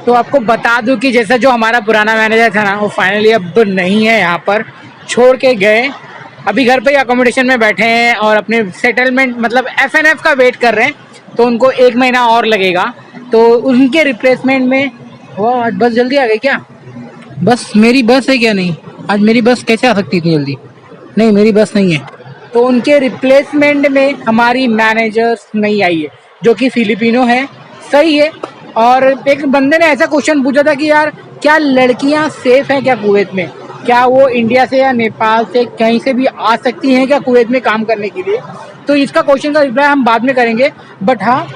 तो आपको बता दूं कि जैसा जो हमारा पुराना मैनेजर था ना, वो फाइनली अब नहीं है यहाँ पर, छोड़ के गए। अभी घर पे ही अकोमोडेशन में बैठे हैं और अपने सेटलमेंट मतलब FNF का वेट कर रहे हैं, तो उनको 1 महीना और लगेगा। तो उनके रिप्लेसमेंट में वो आज बस जल्दी आ गई क्या? बस मेरी बस है क्या? नहीं, आज मेरी बस कैसे आ सकती इतनी जल्दी? नहीं, मेरी बस नहीं है। तो उनके रिप्लेसमेंट में हमारी मैनेजर नहीं आई है, जो कि फिलिपिनो है। सही है। और एक बंदे ने ऐसा क्वेश्चन पूछा था कि यार क्या लड़कियां सेफ हैं क्या कुवैत में? क्या वो इंडिया से या नेपाल से कहीं से भी आ सकती हैं क्या कुवैत में काम करने के लिए? तो इसका क्वेश्चन का रिप्लाई हम बाद में करेंगे। बट हाँ,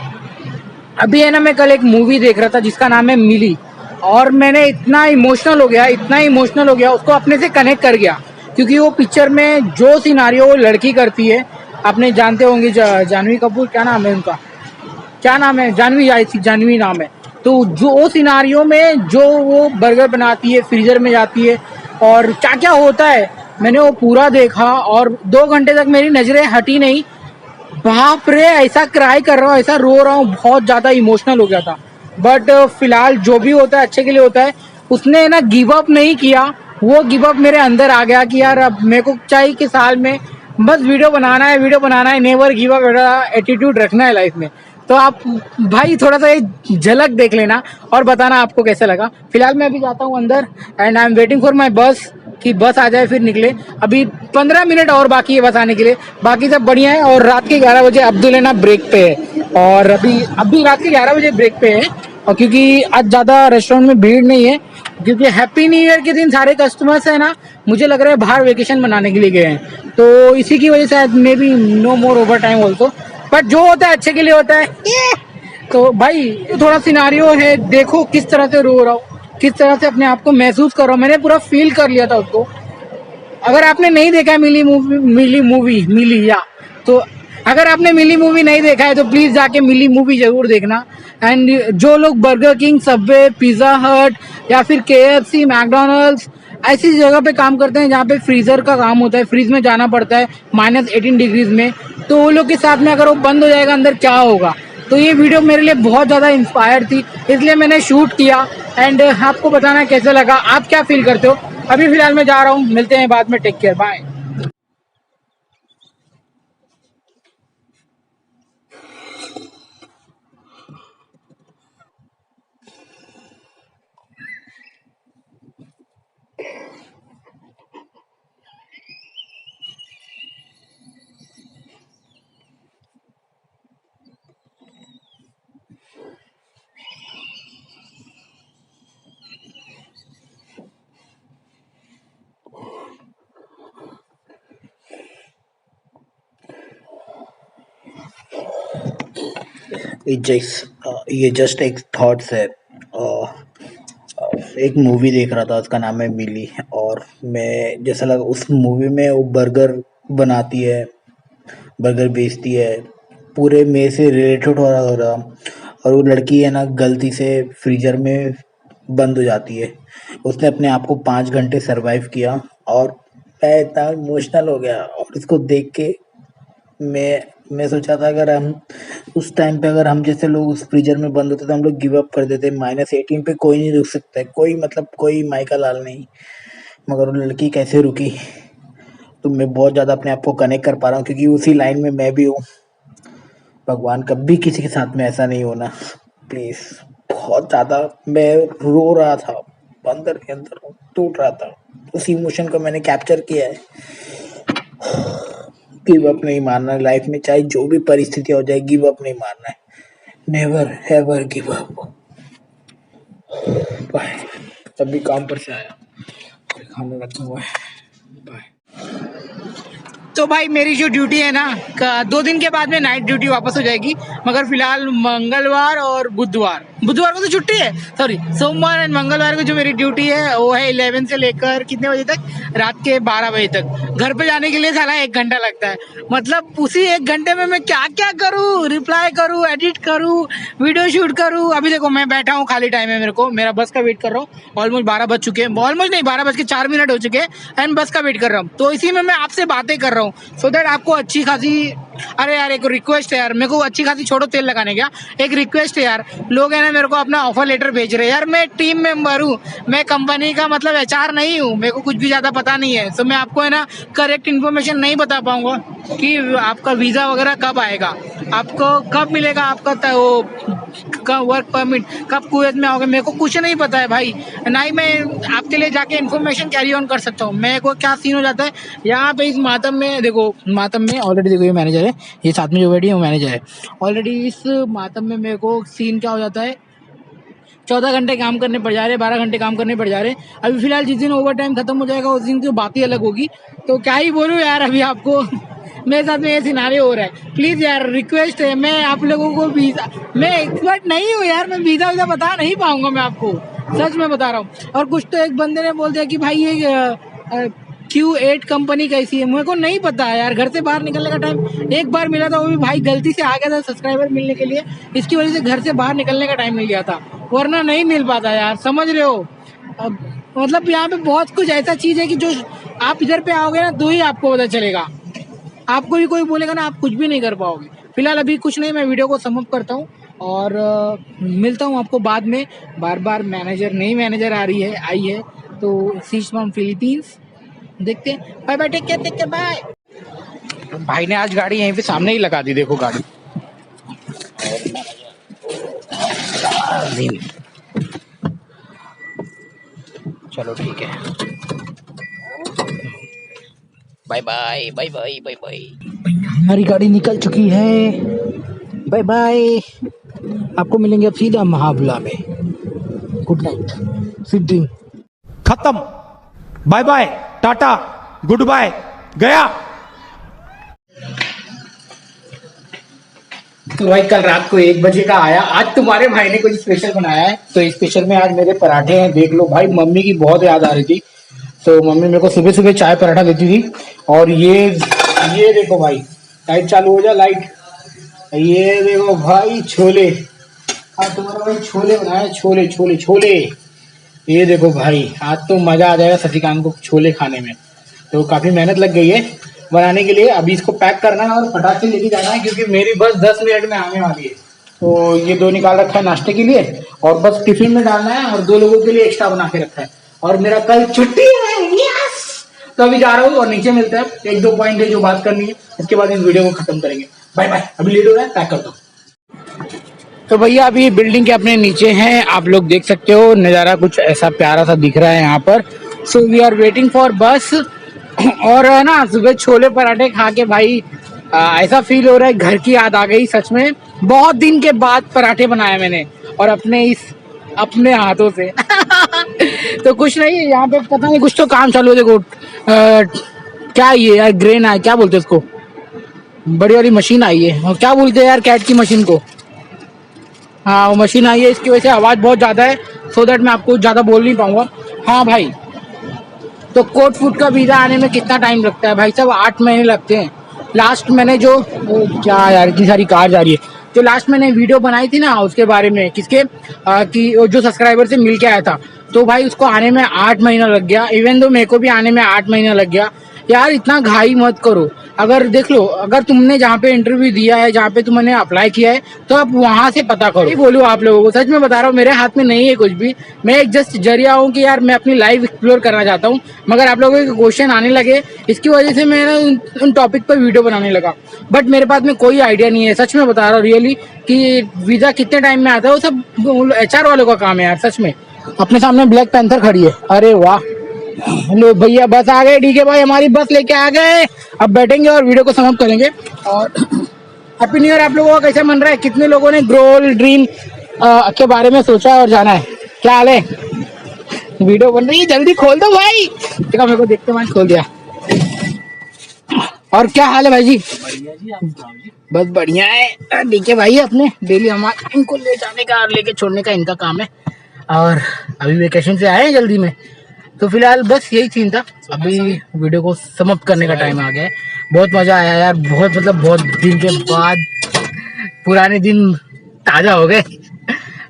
अभी है ना, मैं कल एक मूवी देख रहा था जिसका नाम है मिली, और मैंने इतना इमोशनल हो गया, उसको अपने से कनेक्ट कर गया। क्योंकि वो पिक्चर में जो सिनारियो वो लड़की करती है, आपने जानते होंगे जानवी कपूर, क्या नाम है उनका, क्या नाम है, जानवी, आई थी, जानवी नाम है। तो जो वो सिनारियो में जो वो बर्गर बनाती है, फ्रीजर में जाती है और क्या क्या होता है, मैंने वो पूरा देखा और 2 घंटे तक मेरी नजरें हटी नहीं। बाप रे, ऐसा क्राई कर रहा हूँ, ऐसा रो रहा हूँ, बहुत ज्यादा इमोशनल हो गया था। बट फिलहाल जो भी होता है अच्छे के लिए होता है। उसने ना गिव अप नहीं किया, वो गिव अप मेरे अंदर आ गया कि यार अब मेरे को चाहिए कि साल में बस वीडियो बनाना है, नेवर गिव अप एटीट्यूड रखना है लाइफ में। तो आप भाई थोड़ा सा एक झलक देख लेना और बताना आपको कैसा लगा। फिलहाल मैं अभी जाता हूँ अंदर and I am waiting for my बस, कि बस आ जाए फिर निकले। अभी 15 मिनट और बाकी है बस आने के लिए, बाकी सब बढ़िया है। और रात के 11 बजे अब्दुल है ना ब्रेक पे है, और अभी रात के 11 बजे ब्रेक पे है। और क्योंकि आज ज़्यादा रेस्टोरेंट में भीड़ नहीं है, क्योंकि हैप्पी न्यू ईयर के दिन सारे कस्टमर्स है ना, मुझे लग रहा है बाहर वेकेशन मनाने के लिए गए हैं, तो इसी की वजह से may be no more over time also. But जो होता है अच्छे के लिए होता है। तो भाई थोड़ा सिनारियो है, देखो किस तरह से रो रहा हूँ, किस तरह से अपने आप को महसूस कर रहा हूँ, मैंने पूरा फील कर लिया था उसको। अगर आपने नहीं देखा है मिली या तो अगर आपने मिली मूवी नहीं देखा है तो प्लीज जाके मिली मूवी जरूर देखना। एंड जो लोग बर्गर किंग, सबवे, पिज्जा हट या फिर KFC, मैकडोनल्ड्स ऐसी जगह पे काम करते हैं जहाँ पे फ्रीजर का काम होता है, फ्रीज में जाना पड़ता है -18 डिग्रीज में, तो वो लोग के साथ में अगर वो बंद हो जाएगा अंदर क्या होगा। तो ये वीडियो मेरे लिए बहुत ज़्यादा इंस्पायर थी, इसलिए मैंने शूट किया। एंड आपको बताना कैसा लगा, आप क्या फील करते हो। अभी फिलहाल मैं जा रहा हूँ, मिलते हैं बाद में, टेक केयर, बाय। ये जस्ट एक थॉट्स है। एक मूवी देख रहा था, उसका नाम है मिली, और मैं जैसा लगा उस मूवी में वो बर्गर बनाती है, बर्गर बेचती है, पूरे में से रिलेटेड हो रहा। और वो लड़की है ना, गलती से फ्रीजर में बंद हो जाती है। उसने अपने आप को 5 घंटे सरवाइव किया, और मैं इतना इमोशनल हो गया। और इसको देख के मैं सोचा था, अगर हम उस टाइम पे, अगर हम जैसे लोग उस फ्रीजर में बंद होते तो हम लोग गिव अप कर देते। -18 पे कोई नहीं रुक सकता है, कोई मतलब कोई माइका लाल नहीं। मगर वो लड़की कैसे रुकी, तो मैं बहुत ज्यादा अपने आप को कनेक्ट कर पा रहा हूँ, क्योंकि उसी लाइन में मैं भी हूँ। भगवान कभी किसी के साथ में ऐसा नहीं होना प्लीज। बहुत ज्यादा मैं रो रहा था, अंदर के अंदर टूट रहा था। उस इमोशन को मैंने कैप्चर किया है। गिव अप नहीं मारना लाइफ में, चाहे जो भी परिस्थिति हो जाए, गिव अप नहीं मारना है। Never ever give up. Bye. तभी काम पर से आया, खाना रखा हुआ है। बाय। तो भाई मेरी जो ड्यूटी है ना, 2 दिन के बाद में नाइट ड्यूटी वापस हो जाएगी। मगर फिलहाल मंगलवार और बुधवार को तो छुट्टी है, सॉरी, सोमवार एंड मंगलवार को जो मेरी ड्यूटी है वो है 11 से लेकर कितने बजे तक, रात के 12 बजे तक। घर पे जाने के लिए साला 1 घंटा लगता है। मतलब उसी 1 घंटे में मैं क्या क्या करूँ, रिप्लाई करूँ, एडिट करूँ, वीडियो शूट करूँ। अभी देखो मैं बैठा हूँ, खाली टाइम है मेरे को, मेरा बस का वेट कर रहा हूँ। ऑलमोस्ट 12 बज चुके हैं, ऑलमोस्ट नहीं, 12 बज के 4 मिनट हो चुके हैं एंड बस का वेट कर रहा हूँ। तो इसी में मैं आपसे बातें कर रहा हूँ, सो दैट आपको अच्छी खासी अरे यार एक रिक्वेस्ट है यार, मेरे को अच्छी खासी छोड़ो तेल लगाने का, एक रिक्वेस्ट है यार, लोग है ना मेरे को अपना ऑफर लेटर भेज रहे हैं यार, मैं टीम मेंबर हूँ, मैं कंपनी का मतलब एचआर नहीं हूँ, मेरे को कुछ भी ज़्यादा पता नहीं है, तो मैं आपको है ना करेक्ट इन्फॉर्मेशन नहीं बता पाऊंगा कि आपका वीज़ा वगैरह कब आएगा, आपको कब मिलेगा आपका वो का वर्क परमिट, कब कुवैत में आओगे, मेरे को कुछ नहीं पता है भाई, ना ही मैं आपके लिए जाके इन्फॉर्मेशन कैरी ऑन कर सकता हूँ। मेरे को क्या सीन हो जाता है यहाँ पे इस मातम में, देखो मातम में ऑलरेडी देखो ये मैनेजर है, ये साथ में जो बैठी है वो मैनेजर है, ऑलरेडी इस मातम में मेरे को सीन क्या हो जाता है, 14 घंटे काम करने पड़ जा रहे, 12 घंटे काम करने पड़ जा रहे। अभी फिलहाल जिस दिन ओवर टाइम खत्म हो जाएगा उस दिन की बात ही अलग होगी, तो क्या ही बोलूँ यार अभी आपको मेरे साथ में ये सिनारियो हो रहा है। प्लीज़ यार रिक्वेस्ट है, मैं आप लोगों को वीज़ा, मैं एक्सपर्ट नहीं हूँ यार, मैं वीज़ा वीज़ा बता नहीं पाऊंगा मैं आपको, सच में बता रहा हूँ। और कुछ तो एक बंदे ने बोल दिया कि भाई ये Q8 कंपनी कैसी है, मेरे को नहीं पता है यार, घर से बाहर निकलने का टाइम एक बार मिला था, वो भी भाई गलती से आ गया था सब्सक्राइबर मिलने के लिए, इसकी वजह से घर से बाहर निकलने का टाइम मिल गया था, वरना नहीं मिल पाता यार, समझ रहे हो। अब मतलब यहाँ पे बहुत कुछ ऐसा चीज़ है कि जो आप इधर पे आओगे ना तो ही आपको पता चलेगा, आपको भी कोई बोलेगा ना आप कुछ भी नहीं कर पाओगे। फिलहाल अभी कुछ नहीं, मैं वीडियो को समाप्त करता हूँ और मिलता हूँ आपको बाद में। बार बार मैनेजर नई मैनेजर आई है तो शीज फ्रॉम फिलीपींस, देखते हैं। Bye bye, take care bye. भाई ने आज गाड़ी यहीं पे सामने ही लगा दी, देखो गाड़ी। चलो ठीक है, bye bye bye bye bye bye. हमारी गाड़ी निकल चुकी है, बाय बाय। आपको मिलेंगे अब सीधा महाबला में। Good night Siddhi. खत्म, bye bye, tata, good bye, गया। तो भाई कल रात को 1 बजे का आया, आज तुम्हारे भाई ने कुछ स्पेशल बनाया है, तो स्पेशल में आज मेरे पराठे हैं, देख लो भाई। मम्मी की बहुत याद आ रही थी, तो मम्मी मेरे को सुबह सुबह चाय पराठा देती थी। और ये देखो भाई, लाइट चालू हो जा, लाइट। ये देखो भाई छोले, आज तुम्हारा भाई छोले बनाए, छोले छोले छोले। ये देखो भाई, आज तो मजा आ जाएगा शशिकांत को छोले खाने में। तो काफी मेहनत लग गई है बनाने के लिए। अभी इसको पैक करना है और फटाक से लेके जाना है, क्योंकि मेरी बस 10 मिनट में आने वाली है। तो ये 2 निकाल रखा है नाश्ते के लिए, और बस टिफिन में डालना है, और 2 लोगों के लिए एक्स्ट्रा बना के रखा है। और मेरा कल छुट्टी है, यस। तो अभी जा रहा हूँ और नीचे मिलता है, 1-2 पॉइंट है जो बात करनी है, इसके बाद इस वीडियो को खत्म करेंगे। बाय बाय, अभी लेट हो रहा है, पैक करता हूँ। तो भैया अभी बिल्डिंग के अपने नीचे हैं, आप लोग देख सकते हो नज़ारा कुछ ऐसा प्यारा सा दिख रहा है यहाँ पर। So we are waiting for bus. और ना सुबह छोले पराठे खा के भाई ऐसा फील हो रहा है, घर की याद आ गई सच में। बहुत दिन के बाद पराठे बनाए मैंने, और अपने हाथों से। तो कुछ नहीं है यहाँ पे, पता नहीं कुछ तो काम चालू है। देखो क्या ये यार, ग्रेन है क्या बोलते हैं उसको, बड़ी वाली मशीन आई है, और क्या बोलते हैं यार कैट की मशीन को, हाँ वो मशीन आई है, इसकी वजह से आवाज़ बहुत ज़्यादा है, सो दैट मैं आपको ज़्यादा बोल नहीं पाऊंगा। हाँ भाई, तो कोट फूट का वीज़ा आने में कितना टाइम लगता है भाई साहब? 8 महीने लगते हैं। लास्ट मैंने जो क्या यार, इतनी सारी कार जा रही है, जो लास्ट मैंने वीडियो बनाई थी ना उसके बारे में, किसके कि जो सब्सक्राइबर से मिल के आया था, तो भाई उसको आने में 8 महीना लग गया। इवन तो मेरे को भी आने में 8 महीना लग गया। यार इतना घाई मत करो। अगर देख लो, अगर तुमने जहाँ पे इंटरव्यू दिया है, जहाँ पे तुमने अप्लाई किया है, तो आप वहाँ से पता करो। बोलूँ आप लोगों को, सच में बता रहा हूँ, मेरे हाथ में नहीं है कुछ भी। मैं एक जस्ट जरिया हूँ कि यार मैं अपनी लाइफ एक्सप्लोर करना चाहता हूँ, मगर आप लोगों के क्वेश्चन आने लगे, इसकी वजह से मैं उन टॉपिक पर वीडियो बनाने लगा। बट मेरे पास में कोई आइडिया नहीं है, सच में बता रहा हूँ रियली, कि वीज़ा कितने टाइम में आता है, वो सब HR वालों का काम है यार सच में। अपने सामने ब्लैक पैंथर खड़ी है, अरे वाह। लो भैया बस आ गए, ठीक है भाई, हमारी बस लेके आ गए। अब बैठेंगे और वीडियो को समाप्त करेंगे। और हैप्पी न्यू ईयर आप लोगों का कैसा मन रहा है? कितने लोगों ने ग्रोल ड्रीम के बारे में सोचा है और जाना है? क्या हाल है? वीडियो बन रही है, जल्दी खोल दो भाई। देखा मेरे को देखते मैंने खोल दिया। और क्या हाल है भाई जी? बस बढ़िया है, ठीक है भाई। अपने डेली हमारा इनको ले जाने का और लेके छोड़ने का इनका काम है, और अभी वेकेशन से आए हैं जल्दी में। तो फिलहाल बस यही सीन था, अभी वीडियो को समाप्त करने का टाइम आ गया है। बहुत मजा आया यार, बहुत मतलब बहुत दिन के बाद पुराने दिन ताजा हो गए।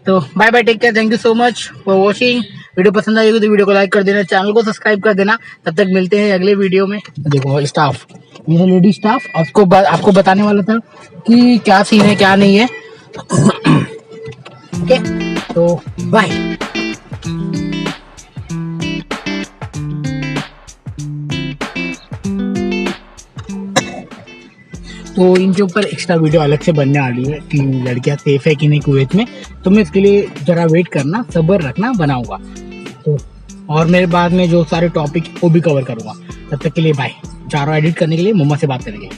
तो bye bye, take care, thank you so much for watching. Video पसंद आई हो तो वीडियो को लाइक कर देना, चैनल को सब्सक्राइब कर देना। तब तक मिलते हैं अगले वीडियो में। देखो स्टाफ, मेरा लेडी स्टाफ आपको बताने वाला था कि क्या सीन है क्या नहीं है। ओके, तो बाय। तो इनके ऊपर एक्स्ट्रा वीडियो अलग से बनने वाली है कि लड़कियां सेफ है कि नहीं कुवैत में, तो मैं इसके लिए जरा वेट करना, सब्र रखना, बनाऊंगा। तो और मेरे बाद में जो सारे टॉपिक वो भी कवर करूंगा। तब तक के लिए बाय। चारों एडिट करने के लिए मम्मा से बात करेंगे।